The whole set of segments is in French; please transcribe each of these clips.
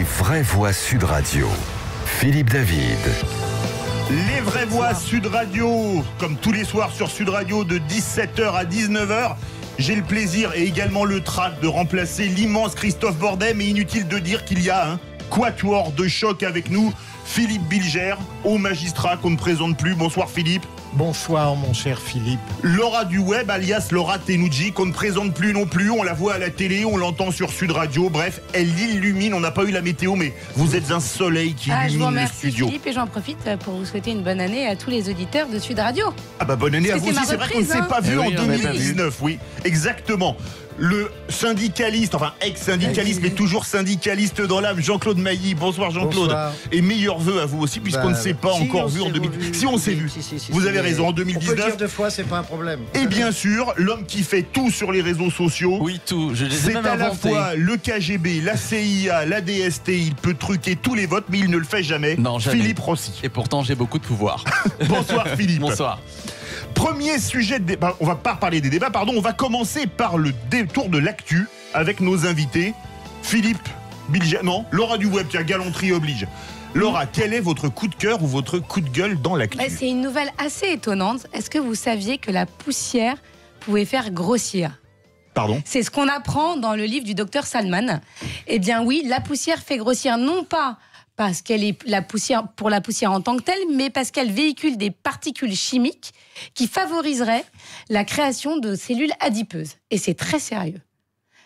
Les vraies voix Sud Radio. Philippe David. Les vraies voix Sud Radio, comme tous les soirs sur Sud Radio de 17h à 19h. J'ai le plaisir et également le trac de remplacer l'immense Christophe Bordet, mais inutile de dire qu'il y a un quatuor de choc avec nous. Philippe Bilger, haut magistrat qu'on ne présente plus. Bonsoir Philippe. Bonsoir mon cher Philippe. Laura du web, alias Laura Tenucci, qu'on ne présente plus non plus. On la voit à la télé, on l'entend sur Sud Radio. Bref, elle illumine. On n'a pas eu la météo, mais vous êtes un soleil qui illumine je vous remercie, le studio. Philippe, et j'en profite pour vous souhaiter une bonne année à tous les auditeurs de Sud Radio. Ah bah bonne année à vous aussi. C'est vrai qu'on ne s'est pas vu en 2019, oui, exactement. Le syndicaliste, enfin ex-syndicaliste, mais toujours syndicaliste dans l'âme, Jean-Claude Mailly. Bonsoir Jean-Claude. Bonsoir. Et meilleurs vœux à vous aussi, puisqu'on ne s'est pas encore vu en 2019. Si on s'est vu, vous avez raison, en 2019. On peut dire deux fois, c'est pas un problème. Et bien sûr, l'homme qui fait tout sur les réseaux sociaux. Oui, tout. C'est à la fois le KGB, la CIA, la DST. Il peut truquer tous les votes, mais il ne le fait jamais. Non, jamais. Philippe Rossi. Et pourtant, j'ai beaucoup de pouvoir. Bonsoir Philippe. Bonsoir. Premier sujet de débat, on va pas parler des débats, pardon, on va commencer par le détour de l'actu avec nos invités. Philippe Bilger, non, Laura du web, tiens, galanterie oblige. Laura, quel est votre coup de cœur ou votre coup de gueule dans l'actu ? C'est une nouvelle assez étonnante. Est-ce que vous saviez que la poussière pouvait faire grossir ? Pardon ? C'est ce qu'on apprend dans le livre du docteur Salman. Eh bien oui, la poussière fait grossir non pas parce qu'elle est pour la poussière en tant que telle, mais parce qu'elle véhicule des particules chimiques qui favoriseraient la création de cellules adipeuses. Et c'est très sérieux.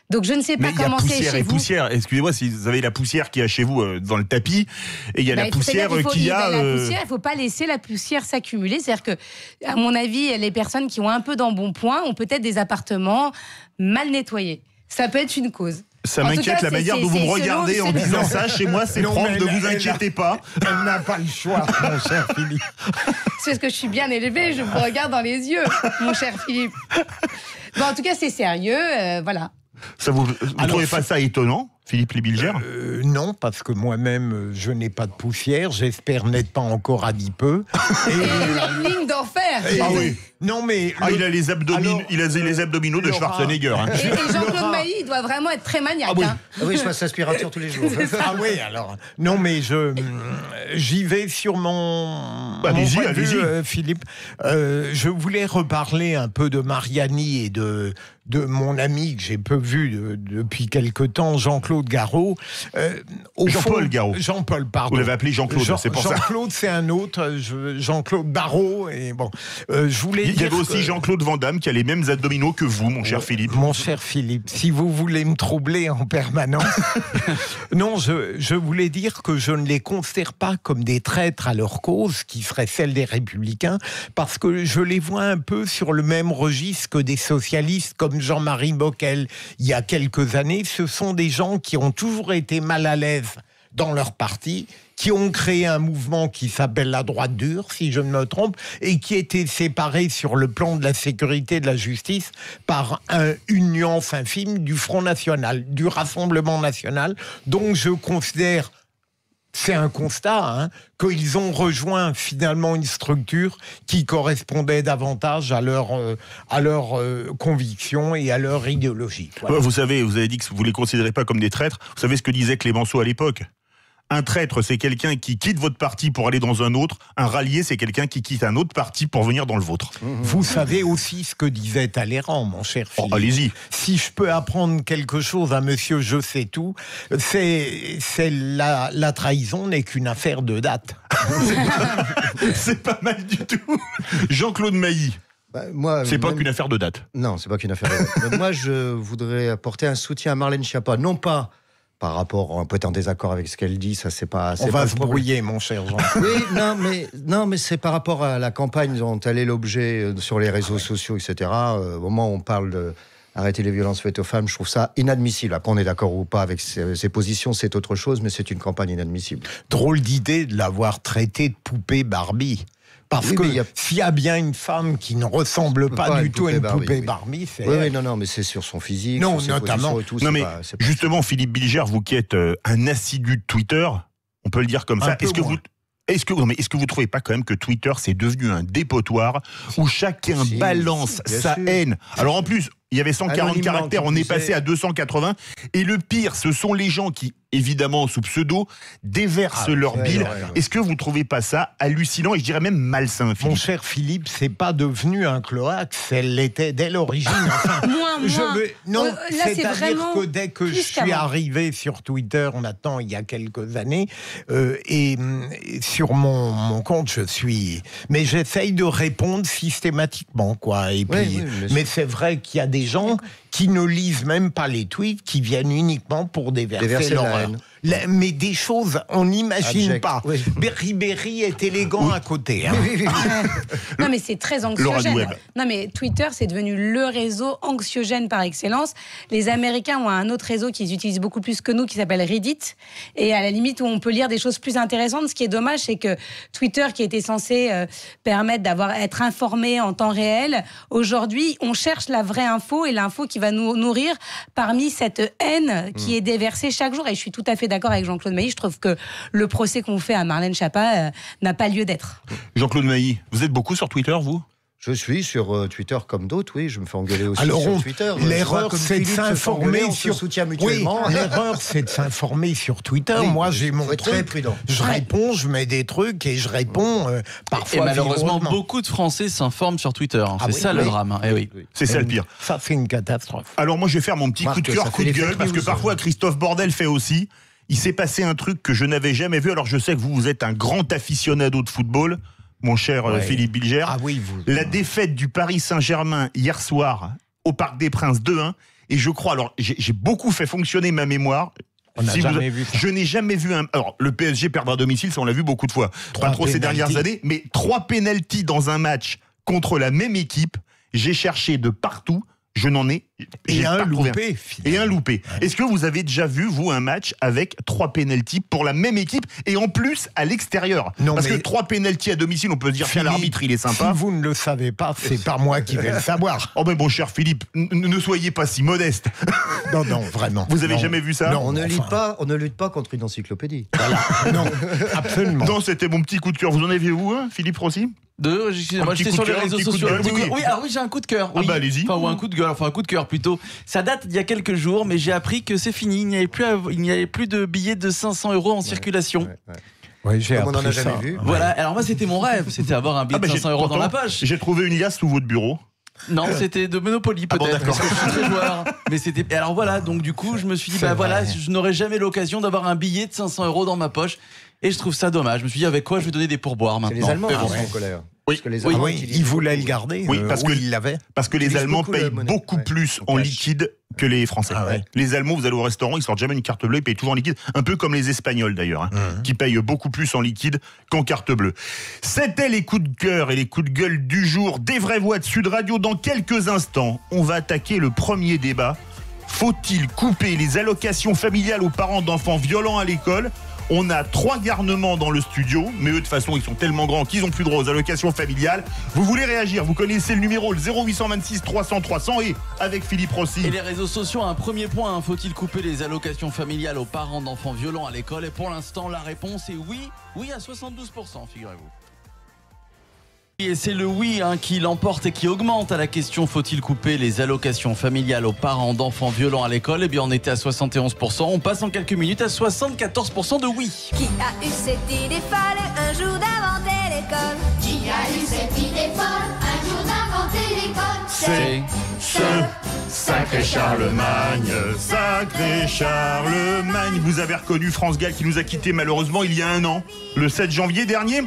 Donc je ne sais pas comment c'est chez vous. Poussière. Excusez-moi si vous avez la poussière qu'il y a chez vous dans le tapis, et il y a la poussière qu'il y a. La poussière, il ne faut pas laisser la poussière s'accumuler. C'est-à-dire que, à mon avis, les personnes qui ont un peu d'embonpoint ont peut-être des appartements mal nettoyés. Ça peut être une cause. Ça m'inquiète la manière dont vous me regardez en disant ça. Chez moi, c'est propre, ne vous inquiétez pas. Elle n'a pas le choix, mon cher Philippe. C'est parce que je suis bien élevée, je vous regarde dans les yeux, mon cher Philippe. Bon, en tout cas, c'est sérieux, voilà. Ça vous trouvez pas ça étonnant, Philippe Bilger ? Non, parce que moi-même, je n'ai pas de poussière. J'espère n'être pas encore adipeux. Et il a une ligne d'enfer. Ah oui. Non, mais il a les abdominaux, les abdominaux de Schwarzenegger. Hein. Et Jean-Claude Mailly, il doit vraiment être très maniaque. Ah oui, oui, je passe aspirateur tous les jours. Ah oui, alors. Non, mais j'y vais sur mon allez-y. Philippe. Je voulais reparler un peu de Mariani et de mon ami que j'ai peu vu depuis quelque temps, Jean-Claude Garot. Jean-Paul Garot. Jean-Paul, pardon. Vous l'avez appelé Jean-Claude, c'est pour ça. Jean-Claude, c'est un autre. Jean-Claude Barrault. Et bon, je voulais Il y avait aussi Jean-Claude Van Damme qui a les mêmes abdominaux que vous, mon cher Philippe. Mon cher Philippe, si vous voulez me troubler en permanence. Non, je voulais dire que je ne les considère pas comme des traîtres à leur cause, qui serait celle des Républicains, parce que je les vois un peu sur le même registre que des socialistes comme Jean-Marie Bockel. Il y a quelques années, ce sont des gens qui ont toujours été mal à l'aise dans leur parti, qui ont créé un mouvement qui s'appelle la droite dure, si je ne me trompe, et qui était séparé sur le plan de la sécurité et de la justice par une nuance infime du Front National, du Rassemblement National. Donc je considère, c'est un constat, qu'ils ont rejoint finalement une structure qui correspondait davantage à leur convictions et à leur idéologie. Voilà. Vous avez dit que vous ne les considérez pas comme des traîtres. Vous savez ce que disait Clémenceau à l'époque ? Un traître, c'est quelqu'un qui quitte votre parti pour aller dans un autre. Un rallié, c'est quelqu'un qui quitte un autre parti pour venir dans le vôtre. Vous savez aussi ce que disait Talleyrand, mon cher Philippe. Allez-y. Si je peux apprendre quelque chose à monsieur Je sais tout, c'est la trahison n'est qu'une affaire de date. C'est pas mal du tout. Jean-Claude Mailly. C'est pas qu'une affaire de date. Non, c'est pas qu'une affaire de date. Moi, je voudrais apporter un soutien à Marlène Schiappa, non pas par rapport, on peut être en désaccord avec ce qu'elle dit, ça c'est pas. On va se brouiller, mon cher Jean. Oui, non, mais c'est par rapport à la campagne dont elle est l'objet sur les réseaux sociaux, etc. Au moment où on parle de arrêter les violences faites aux femmes, je trouve ça inadmissible. Après, on est d'accord ou pas avec ses positions, c'est autre chose, mais c'est une campagne inadmissible. Drôle d'idée de l'avoir traité de poupée Barbie. Parce que s'il y a bien une femme qui ne ressemble pas du tout à une poupée Barbie, c'est... Oui, non, mais c'est sur son physique, non, sur ses notamment. Et tout. Non, mais justement, Philippe Bilger, vous qui êtes un assidu de Twitter, on peut le dire comme ça, est-ce que vous trouvez pas quand même que Twitter c'est devenu un dépotoir où chacun balance sa haine ? Alors en plus, Il y avait 140 Anonymement, caractères, tu on est disais. passé à 280. Et le pire, ce sont les gens qui, évidemment, sous pseudo, déversent leur bile. ouais. Est-ce que vous ne trouvez pas ça hallucinant et je dirais même malsain, Mon Philippe? cher Philippe, c'est pas devenu un cloaque, elle l'était dès l'origine. Enfin, Moins. non, Là, c'est c'est-à-dire vraiment que dès que je plus suis qu'avant. arrivé sur Twitter, maintenant il y a quelques années, et sur mon compte, mais j'essaye de répondre systématiquement, quoi. Et puis, mais c'est vrai qu'il y a des gens qui ne lisent même pas les tweets, qui viennent uniquement pour déverser leur la haine. haine. Mais des choses, on n'imagine Abject, pas. oui. Berry est élégant à côté. Hein. Non, mais c'est très Laura anxiogène. Doueb. Non, mais Twitter, c'est devenu le réseau anxiogène par excellence. Les Américains ont un autre réseau qu'ils utilisent beaucoup plus que nous, qui s'appelle Reddit. Et à la limite, où on peut lire des choses plus intéressantes. Ce qui est dommage, c'est que Twitter, qui était censé permettre d'être informé en temps réel, aujourd'hui, on cherche la vraie info et l'info qui va nous nourrir parmi cette haine qui est déversée chaque jour. Et je suis tout à fait d'accord avec Jean-Claude Mailly. Je trouve que le procès qu'on fait à Marlène Schiappa n'a pas lieu d'être. Jean-Claude Mailly, vous êtes beaucoup sur Twitter, vous? Je suis sur Twitter comme d'autres, oui, je me fais engueuler aussi Alors, sur Twitter. l'erreur, c'est de s'informer on se soutient Oui, mutuellement. l'erreur, c'est de s'informer sur Twitter. Oui, Moi, j'ai mon faut être très truc. prudent. Je réponds, je mets des trucs et je réponds parfois. Et malheureusement, vigoureusement. beaucoup de Français s'informent sur Twitter. Hein. C'est oui, ça le oui. drame. Hein. Eh oui. C'est ça le pire. Ça, c'est une catastrophe. Alors moi je vais faire mon petit Marc, coup de cœur, ça coup fait de les gueule, fake parce que news. parfois Christophe Bordel fait aussi. Il s'est passé un truc que je n'avais jamais vu. Alors je sais que vous êtes un grand aficionado de football, mon cher Ouais. Philippe Bilger. Ah oui, vous. La défaite du Paris Saint-Germain hier soir au Parc des Princes 2-1. Et je crois, alors j'ai beaucoup fait fonctionner ma mémoire. On n'a jamais vu ça. Je n'ai jamais vu un. Alors, le PSG perdre à domicile, ça on l'a vu beaucoup de fois. Trois Pas trop ces pénaltys. dernières années, mais 3 pénaltys dans un match contre la même équipe. J'ai cherché de partout. Je n'en ai. j'ai Et pas un trouvé loupé, Et finalement. un loupé. Est-ce que vous avez déjà vu, vous, un match avec 3 pénaltys pour la même équipe et en plus à l'extérieur? Non, Parce mais- que 3 pénaltys à domicile, on peut se dire, tiens, Philippe, l'arbitre, il est sympa. Si vous ne le savez pas, c'est pas moi qui vais le savoir. Oh, ben, bon, cher Philippe, ne soyez pas si modeste. Non, non, vraiment. Vous avez Non. jamais vu ça? Non, On ne enfin, lutte pas contre une encyclopédie. Voilà. Non, absolument. Non, c'était mon petit coup de cœur. Vous en avez vous, un, Philippe Rossi? Moi, petit j'étais coup sur de les cœur, réseaux un petit coup de sociaux. gueule, oui. Oui, alors oui, j'ai un coup de cœur. Ah Oui. bah, allez-y. Enfin, ou un coup de gueule, enfin un coup de cœur plutôt. Ça date d'il y a quelques jours, mais j'ai appris que c'est fini. Il n'y avait plus de billets de 500 € en circulation. Ouais, ouais. Oui, j'ai Comme on n'en a appris jamais ça. vu. Voilà, alors moi c'était mon rêve, c'était avoir un billet de 500 € dans la poche. J'ai trouvé une liasse sous votre bureau. Non, c'était de Monopoly Ah bon, peut-être, d'accord. parce que je suis très joueur. Mais c'était. Et alors voilà, donc du coup, je me suis dit, C'est bah voilà, vrai. je n'aurai jamais l'occasion d'avoir un billet de 500 € dans ma poche. Et je trouve ça dommage. Je me suis dit, avec quoi je vais donner des pourboires C'est maintenant. les Allemands Mais qui bon. sont en colère. Oui. Parce que les Oui. Allemands Oui, utilisent il voulait beaucoup- le garder. Oui, parce que- il l'avait. Parce que les Utilise Allemands beaucoup la payent monnaie. beaucoup Ouais. plus En en cash. liquide que les Français. Ah ouais. Les Allemands, vous allez au restaurant, ils sortent jamais une carte bleue, ils payent toujours en liquide. Un peu comme les Espagnols d'ailleurs, hein, qui payent beaucoup plus en liquide qu'en carte bleue. C'était les coups de cœur et les coups de gueule du jour des vraies voix de Sud Radio. Dans quelques instants, on va attaquer le premier débat. Faut-il couper les allocations familiales aux parents d'enfants violents à l'école ? On a 3 garnements dans le studio, mais eux de toute façon ils sont tellement grands qu'ils n'ont plus droit aux allocations familiales. Vous voulez réagir, vous connaissez le numéro, le 0826 300 300 et avec Philippe Rossi. Et les réseaux sociaux, un premier point, hein, faut-il couper les allocations familiales aux parents d'enfants violents à l'école? Et pour l'instant, la réponse est oui, oui à 72%, figurez-vous. Et c'est le oui hein, qui l'emporte et qui augmente à la question faut-il couper les allocations familiales aux parents d'enfants violents à l'école? Eh bien on était à 71%, on passe en quelques minutes à 74% de oui. Qui a eu cette idée folle un jour d'inventer l'école? Qui a eu cette idée folle un jour d'inventer l'école? C'est ce sacré Charlemagne, sacré Charlemagne. Vous avez reconnu France Gall qui nous a quittés malheureusement il y a 1 an, le 7 janvier dernier.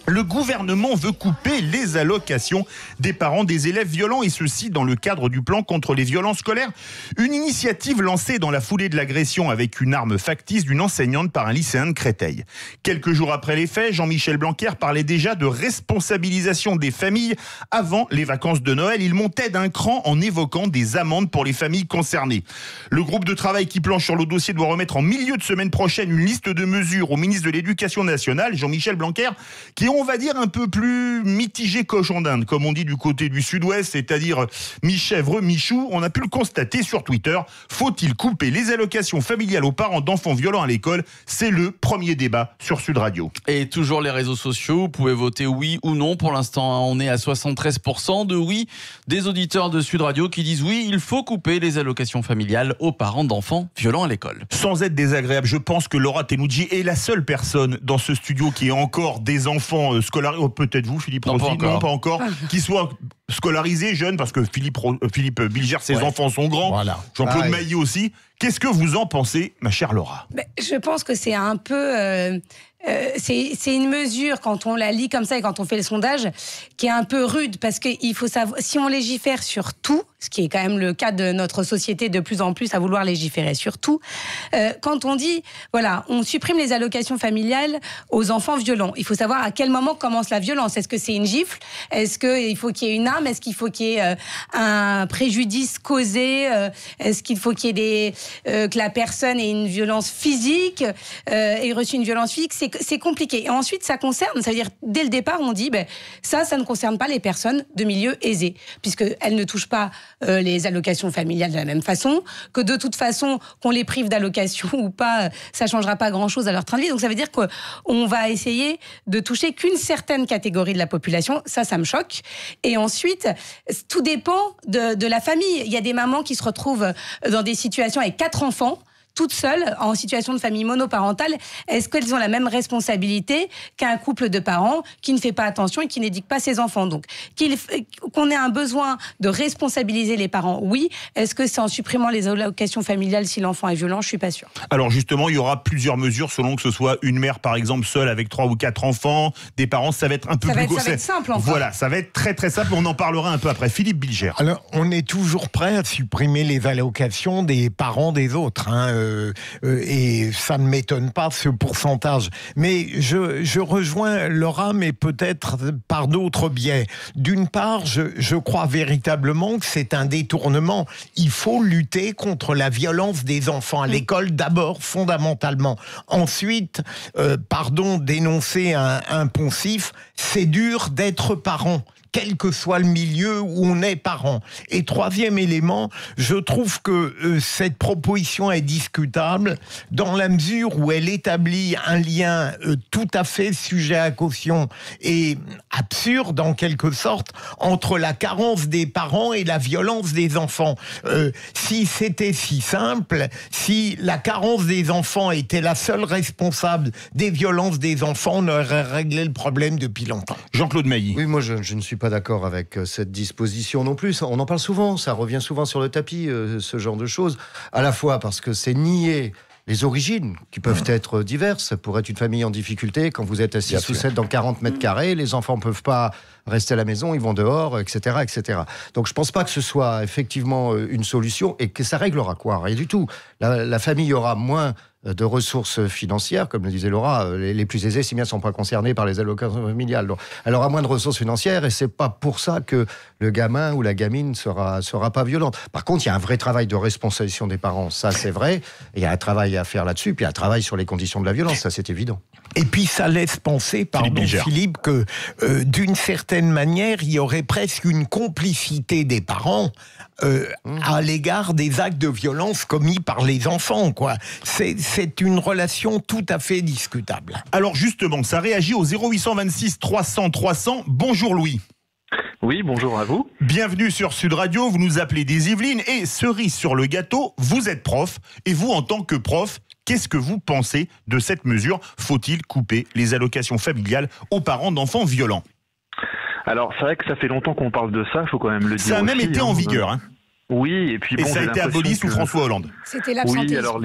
Le gouvernement veut couper les allocations des parents des élèves violents et ceci dans le cadre du plan contre les violences scolaires. Une initiative lancée dans la foulée de l'agression avec une arme factice d'une enseignante par un lycéen de Créteil. Quelques jours après les faits, Jean-Michel Blanquer parlait déjà de responsabilisation des familles avant les vacances de Noël. Il montait d'un cran en évoquant des amendes pour les familles concernées. Le groupe de travail qui planche sur le dossier doit remettre en milieu de semaine prochaine une liste de mesures au ministre de l'Éducation nationale, Jean-Michel Blanquer, qui ont on va dire un peu plus mitigé cochon d'Inde, comme on dit du côté du sud-ouest, c'est-à-dire mi-chèvre, mi-chou. On a pu le constater sur Twitter. Faut-il couper les allocations familiales aux parents d'enfants violents à l'école? C'est le premier débat sur Sud Radio. Et toujours les réseaux sociaux, vous pouvez voter oui ou non. Pour l'instant, on est à 73% de oui. Des auditeurs de Sud Radio qui disent oui, il faut couper les allocations familiales aux parents d'enfants violents à l'école. Sans être désagréable, je pense que Laura Tenoudji est la seule personne dans ce studio qui ait encore des enfants scolarisés. Oh, peut-être vous, Philippe Non, Rossi, pas pas encore, qui soient scolarisés, jeunes, parce que Philippe Bilger, ses enfants sont grands. Voilà. Jean-Claude Mailly aussi. Qu'est-ce que vous en pensez, ma chère Laura? Je pense que c'est un peu... c'est une mesure, quand on la lit comme ça et quand on fait le sondage, qui est un peu rude, parce qu'il faut savoir, si on légifère sur tout, ce qui est quand même le cas de notre société de plus en plus à vouloir légiférer sur tout, quand on dit, voilà, on supprime les allocations familiales aux enfants violents, il faut savoir à quel moment commence la violence. Est-ce que c'est une gifle? Est-ce qu'il faut qu'il y ait une arme? Est-ce qu'il faut qu'il y ait un préjudice causé? Est-ce qu'il faut qu'il y ait que la personne ait une violence physique, ait reçu une violence physique? C'est compliqué. Et ensuite, ça concerne, ça veut dire, dès le départ, on dit, ça ne concerne pas les personnes de milieux aisés, puisqu'elles ne touchent pas les allocations familiales de la même façon, que de toute façon, qu'on les prive d'allocations ou pas, ça ne changera pas grand-chose à leur train de vie. Donc ça veut dire qu'on va essayer de toucher qu'une certaine catégorie de la population. Ça me choque. Et ensuite, tout dépend de la famille. Il y a des mamans qui se retrouvent dans des situations avec 4 enfants, toutes seules, en situation de famille monoparentale. Est-ce qu'elles ont la même responsabilité qu'un couple de parents qui ne fait pas attention et qui n'éduque pas ses enfants? Donc, qu'on ait un besoin de responsabiliser les parents, oui. Est-ce que c'est en supprimant les allocations familiales si l'enfant est violent? Je suis pas sûre. Alors justement, il y aura plusieurs mesures selon que ce soit une mère, par exemple, seule avec 3 ou 4 enfants, des parents, ça va être un peu plus... Ça va être simple, enfin. Voilà, ça va être très très simple. On en parlera un peu après. Philippe Bilger. Alors, on est toujours prêt à supprimer les allocations des parents des autres, et ça ne m'étonne pas, ce pourcentage. Mais je rejoins Laura, mais peut-être par d'autres biais. D'une part, je crois véritablement que c'est un détournement. Il faut lutter contre la violence des enfants à l'école, d'abord, fondamentalement. Ensuite, dénoncer un poncif, c'est dur d'être parent, quel que soit le milieu où on est parent. Et troisième élément, je trouve que cette proposition est discutable dans la mesure où elle établit un lien tout à fait sujet à caution et absurde en quelque sorte entre la carence des parents et la violence des enfants. Si c'était si simple, si la carence des enfants était la seule responsable des violences des enfants, on aurait réglé le problème depuis longtemps. Jean-Claude Mailly. Oui, moi je ne suis pas d'accord avec cette disposition non plus. On en parle souvent, ça revient souvent sur le tapis, ce genre de choses. À la fois parce que c'est nier les origines, qui peuvent être diverses. Pour être une famille en difficulté, quand vous êtes à 6 ou 7 dans 40 mètres carrés, les enfants ne peuvent pas rester à la maison, ils vont dehors, etc., etc. Donc je ne pense pas que ce soit effectivement une solution et que ça réglera quoi? Rien du tout. La famille aura moins de ressources financières, comme le disait Laura, les plus aisés, si bien, ne sont pas concernés par les allocations familiales. Donc, elle aura moins de ressources financières et c'est pas pour ça que le gamin ou la gamine sera pas violente. Par contre, il y a un vrai travail de responsabilisation des parents, ça c'est vrai, et il y a un travail à faire là-dessus, puis un travail sur les conditions de la violence, ça c'est évident. Et puis ça laisse penser, Philippe, que d'une certaine manière, il y aurait presque une complicité des parents à l'égard des actes de violence commis par les enfants, quoi. C'est une relation tout à fait discutable. Alors justement, ça réagit au 0826 300 300. Bonjour Louis. Oui, bonjour à vous. Bienvenue sur Sud Radio, vous nous appelez des Yvelines et cerise sur le gâteau, vous êtes prof et vous en tant que prof, qu'est-ce que vous pensez de cette mesure? Faut-il couper les allocations familiales aux parents d'enfants violents? Alors, c'est vrai que ça fait longtemps qu'on parle de ça, il faut quand même le dire. Ça a même été en vigueur, hein. Oui, et puis et ça a été aboli sous François Hollande. C'était l'absentéisme. Oui, alors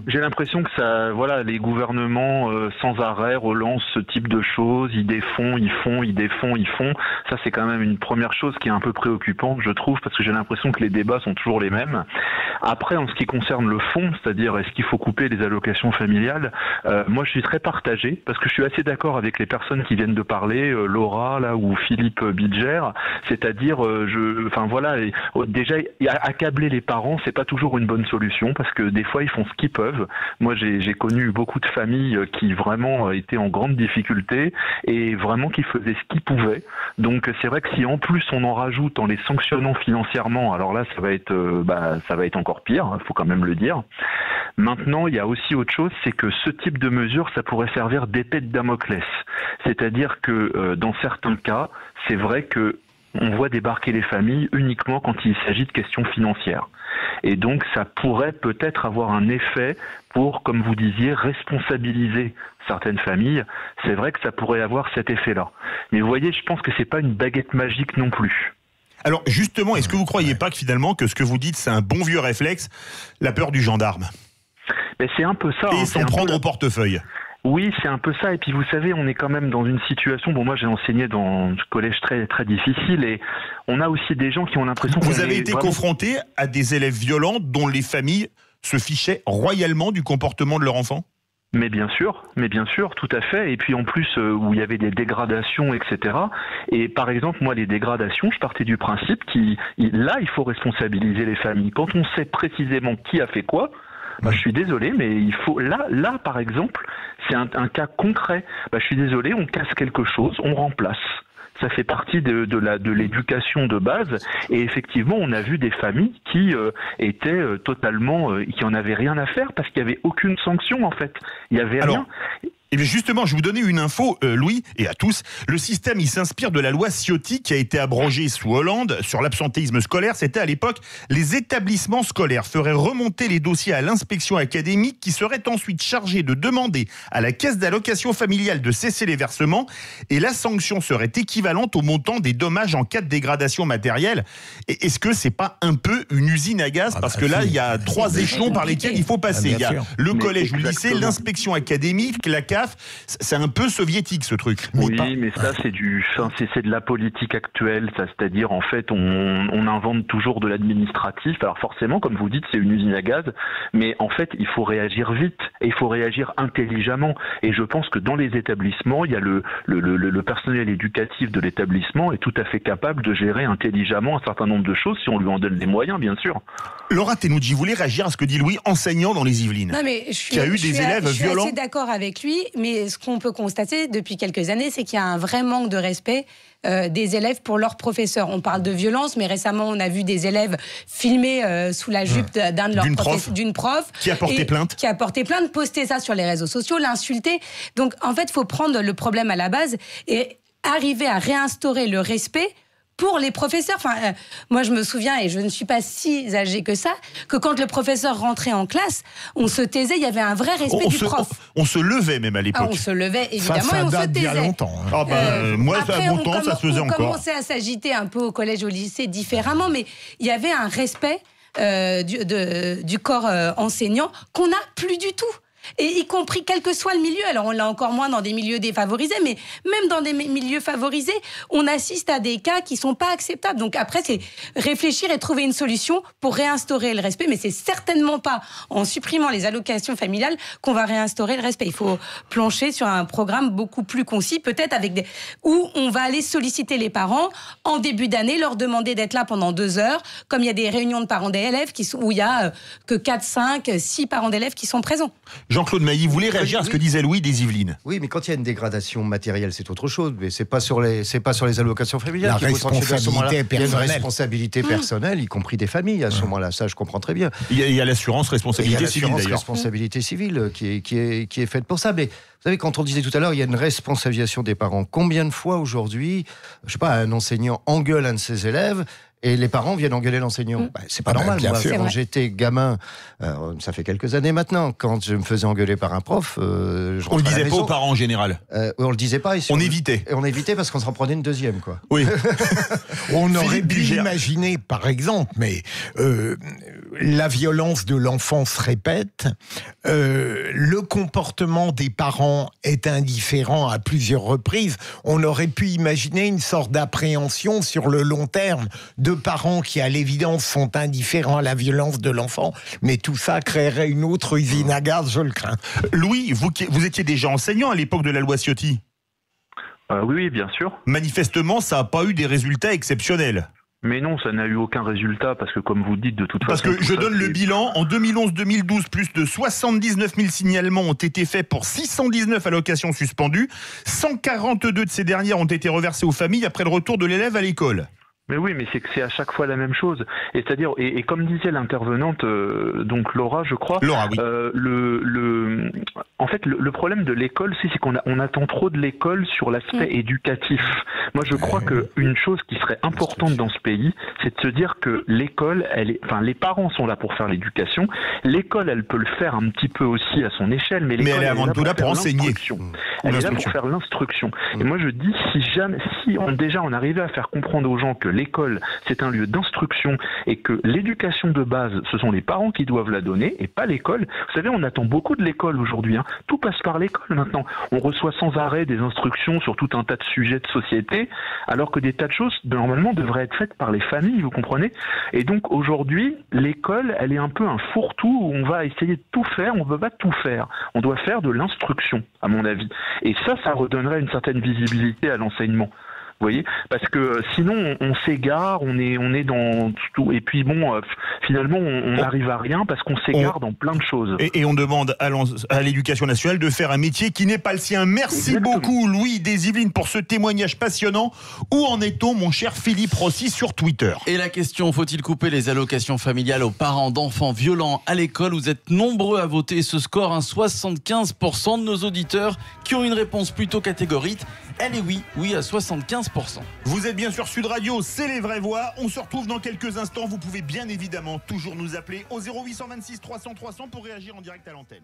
j'ai l'impression que ça, voilà, les gouvernements sans arrêt relancent ce type de choses. Ils défont, ils font. Ça, c'est quand même une première chose qui est un peu préoccupante, je trouve, parce que j'ai l'impression que les débats sont toujours les mêmes. Après, en ce qui concerne le fond, c'est-à-dire est-ce qu'il faut couper les allocations familiales, moi, je suis très partagé parce que je suis assez d'accord avec les personnes qui viennent de parler, Laura là ou Philippe Bilger, c'est-à-dire, déjà, accabler les parents, c'est pas toujours une bonne solution parce que des fois ils font ce qu'ils peuvent. Moi j'ai connu beaucoup de familles qui vraiment étaient en grande difficulté et vraiment qui faisaient ce qu'ils pouvaient. Donc c'est vrai que si en plus on en rajoute en les sanctionnant financièrement, alors là ça va être encore pire, il faut quand même le dire. Maintenant, il y a aussi autre chose, c'est que ce type de mesure, ça pourrait servir d'épée de Damoclès. C'est-à-dire que dans certains cas, c'est vrai que on voit débarquer les familles uniquement quand il s'agit de questions financières. Et donc, ça pourrait peut-être avoir un effet pour, comme vous disiez, responsabiliser certaines familles. C'est vrai que ça pourrait avoir cet effet-là. Mais vous voyez, je pense que c'est pas une baguette magique non plus. Alors justement, est-ce que vous croyez pas que finalement que ce que vous dites, c'est un bon vieux réflexe, la peur du gendarme? Mais c'est un peu ça. Et s'en prendre au portefeuille. Oui, c'est un peu ça. Et puis vous savez, on est quand même dans une situation. Bon, moi j'ai enseigné dans un collège très très difficile et on a aussi des gens qui ont l'impression. Vous avez été confronté à des élèves violents dont les familles se fichaient royalement du comportement de leur enfant? Mais bien sûr, tout à fait. Et puis en plus, où il y avait des dégradations, etc. Et par exemple, moi, les dégradations, je partais du principe là, il faut responsabiliser les familles. Quand on sait précisément qui a fait quoi, je suis désolé, mais il faut là, par exemple, c'est un cas concret. Je suis désolé, on casse quelque chose, on remplace. Ça fait partie de l'éducation de base. Et effectivement, on a vu des familles qui étaient totalement, qui en avaient rien à faire parce qu'il n'y avait aucune sanction en fait. Il y avait rien. Et bien justement, je vais vous donner une info, Louis, et à tous. Le système, il s'inspire de la loi Ciotti qui a été abrogée sous Hollande sur l'absentéisme scolaire. C'était à l'époque, les établissements scolaires feraient remonter les dossiers à l'inspection académique qui serait ensuite chargée de demander à la caisse d'allocation familiale de cesser les versements et la sanction serait équivalente au montant des dommages en cas de dégradation matérielle. Et est-ce que c'est pas un peu une usine à gaz? Parce que là, il y a 3 échelons par lesquels il faut passer. Il y a le collège ou le lycée, l'inspection académique, la CAF. C'est un peu soviétique ce truc. Mais ça c'est de la politique actuelle, ça, c'est-à-dire en fait on invente toujours de l'administratif. Alors forcément, comme vous dites, c'est une usine à gaz, mais en fait il faut réagir vite et il faut réagir intelligemment. Et je pense que dans les établissements, il y a le personnel éducatif de l'établissement est tout à fait capable de gérer intelligemment un certain nombre de choses si on lui en donne les moyens, bien sûr. Laura Tenoudji, vous voulez réagir à ce que dit Louis, enseignant dans les Yvelines? Non, mais je suis assez d'accord avec lui, mais ce qu'on peut constater depuis quelques années, c'est qu'il y a un vrai manque de respect des élèves pour leurs professeurs. On parle de violence, mais récemment on a vu des élèves filmés sous la jupe d'une prof qui a porté plainte, poster ça sur les réseaux sociaux, l'insulter. Donc en fait, il faut prendre le problème à la base et arriver à réinstaurer le respect pour les professeurs. Enfin, moi, je me souviens, et je ne suis pas si âgée que ça, que quand le professeur rentrait en classe, on se taisait, il y avait un vrai respect du prof. On se levait même à l'époque. On se levait, évidemment, et on se taisait. Longtemps. Moi, à mon temps, ça se faisait encore. On commençait à s'agiter un peu au collège, au lycée, différemment, mais il y avait un respect du corps enseignant qu'on n'a plus du tout. Et y compris quel que soit le milieu. Alors on l'a encore moins dans des milieux défavorisés, mais même dans des milieux favorisés, on assiste à des cas qui sont pas acceptables. Donc après, c'est réfléchir et trouver une solution pour réinstaurer le respect, mais c'est certainement pas en supprimant les allocations familiales qu'on va réinstaurer le respect. Il faut plancher sur un programme beaucoup plus concis, peut-être où on va aller solliciter les parents en début d'année, leur demander d'être là pendant 2 heures, comme il y a des réunions de parents d'élèves où il y a que 4, 5, 6 parents d'élèves qui sont présents. Jean-Claude Mailly, vous voulez réagir à ce que disait Louis des Yvelines? Oui, mais quand il y a une dégradation matérielle, c'est autre chose. Mais c'est pas sur les allocations familiales. La responsabilité personnelle. Il y a une responsabilité personnelle, y compris des familles. À ce moment-là, ça, je comprends très bien. Il y a l'assurance responsabilité civile d'ailleurs. Responsabilité civile qui est faite pour ça. Mais vous savez, quand on disait tout à l'heure, il y a une responsabilisation des parents. Combien de fois aujourd'hui, je sais pas, un enseignant engueule un de ses élèves et les parents viennent engueuler l'enseignant? C'est pas normal. Moi, quand j'étais gamin, ça fait quelques années maintenant, quand je me faisais engueuler par un prof, on le disait pas aux parents en général. On le disait pas. On évitait. Et on évitait parce qu'on s'en prenait une deuxième, quoi. Oui. On aurait pu imaginer, par exemple, mais la violence de l'enfant se répète, le comportement des parents est indifférent à plusieurs reprises. On aurait pu imaginer une sorte d'appréhension sur le long terme de parents qui, à l'évidence, sont indifférents à la violence de l'enfant, mais tout ça créerait une autre usine à gaz, je le crains. Louis, vous étiez déjà enseignant à l'époque de la loi Ciotti? Oui, bien sûr. Manifestement, ça n'a pas eu des résultats exceptionnels. Mais non, ça n'a eu aucun résultat parce que, comme vous dites, de toute Parce façon. que je donne le bilan. En 2011-2012, plus de 79 000 signalements ont été faits pour 619 allocations suspendues. 142 de ces dernières ont été reversées aux familles après le retour de l'élève à l'école. Mais oui, mais c'est que c'est à chaque fois la même chose. Et c'est-à-dire, et comme disait l'intervenante, donc Laura, je crois. Laura, oui. En fait, le problème de l'école, c'est qu'on attend trop de l'école sur l'aspect éducatif. Moi, je crois qu'une chose qui serait importante dans ce pays, c'est de se dire que l'école, les parents sont là pour faire l'éducation. L'école, elle peut le faire un petit peu aussi à son échelle, mais elle est avant tout là pour enseigner. Elle est là pour faire l'instruction. Et moi, je dis, si on arrivait à faire comprendre aux gens que l'école, c'est un lieu d'instruction et que l'éducation de base, ce sont les parents qui doivent la donner et pas l'école. Vous savez, on attend beaucoup de l'école aujourd'hui. Tout passe par l'école maintenant. On reçoit sans arrêt des instructions sur tout un tas de sujets de société, alors que des tas de choses, normalement, devraient être faites par les familles, vous comprenez? Et donc, aujourd'hui, l'école, elle est un peu un fourre-tout où on va essayer de tout faire, on ne peut pas tout faire. On doit faire de l'instruction, à mon avis. Et ça redonnerait une certaine visibilité à l'enseignement. Vous voyez, parce que sinon on s'égare, on est dans tout, et puis finalement on n'arrive à rien parce qu'on s'égare dans plein de choses. Et on demande à l'Éducation nationale de faire un métier qui n'est pas le sien. Merci beaucoup Louis des Yvelines pour ce témoignage passionnant. Où en est-on, mon cher Philippe Rossi, sur Twitter? Et la question, faut-il couper les allocations familiales aux parents d'enfants violents à l'école? Vous êtes nombreux à voter ce score, 75% de nos auditeurs qui ont une réponse plutôt catégorique. Elle est oui à 75%. Vous êtes bien sur Sud Radio, c'est les vraies voix. On se retrouve dans quelques instants. Vous pouvez bien évidemment toujours nous appeler au 0826 300 300 pour réagir en direct à l'antenne.